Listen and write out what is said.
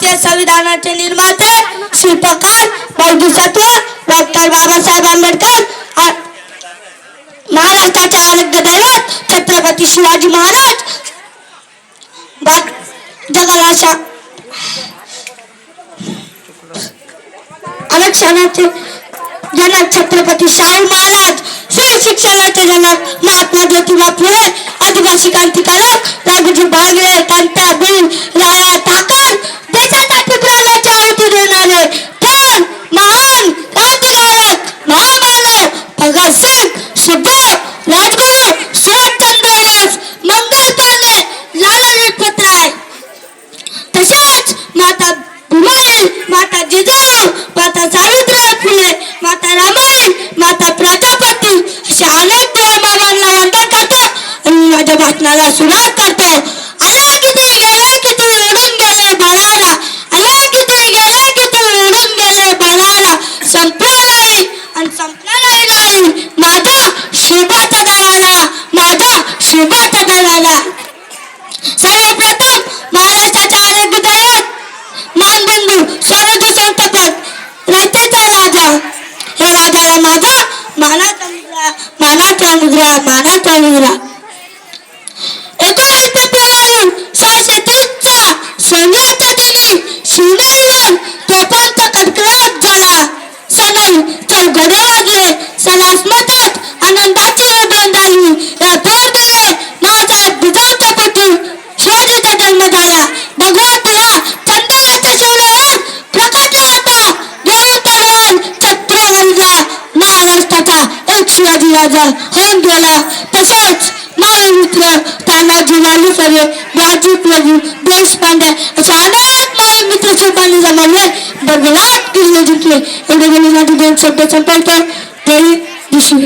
भारतीय संविधानाचे निर्माते शिल्पकार बौद्धिसत्व डॉक्टर बाबासाहेब आंबेडकर, महाराष्ट्राचे आराध्य दैवत छत्रपती शिवाजी महाराज, जगाला आरक्षणाचे जनक छत्रपती शाहू महाराज, शिक्षणाचे जनक महात्मा ज्योतिबा फुले, आदिवासी क्रांतिकारक राघोजी भांगरे, तात्या भिल, राया ठाकर, देशासाठी प्राणाची आहुती देणारे थोर महान क्रांतिकारक महामानव भगतसिंग, सुखदेव, राजगुरू, सुभाषचंद्र बोस, मंगल पांडे, लाला लजपत राय, तसेच माता भीमाई, माता जिजाऊ, माता सावित्रीबाई फुले, माता रमाई, माता प्रजापती असे अनेक देवबाबांना वंदन करतो आणि माझ्या भाषणाला सुरुवात करतो. आला किती गेले किती उडून गेले बळाला, आला किती गेले किती उडून गेले बळाला, संपला नाही आणि संपणार नाही माझा शिवबाचा दराला, माझा शिवबाचा दराला. सर्वप्रथम महाराष्ट्राच्या आरोग्य दैवत मानबंधू स्वराज्य संस्थापक रयतेचा राजा, हे राजाला माझा मानाचा मुजरा, मानाचा मुजरा, मानाचा मुजरा. 19 फेब्रुवारी 1630 सोन्याच्या दिनी शिवनेरीवर तोफांचा कडकडाट झाला. सनई चौघडे वाजले, सणास मठात आनंदाची उधळण झाली. या थोर दिले नावासाहेब जिजाऊच्या पोटी शिवाजीचा जन्म झाला. भगवंतीला चंदनाच्या शिवल्यावर प्रकटला होता देवी तरुण छत्रपतीला महाराष्ट्राचा एक शिवाजी राजा होऊन गेला. तसेच माझे मित्र तानाजी मालुसरे, राजू प्रभू देशपांडे असे अनेक माझे मित्र शिवबांनी जमावले, बगलाट किल्ले जिंकले. एवढे गेले माझे दोन शब्द संपवतो. जय श्री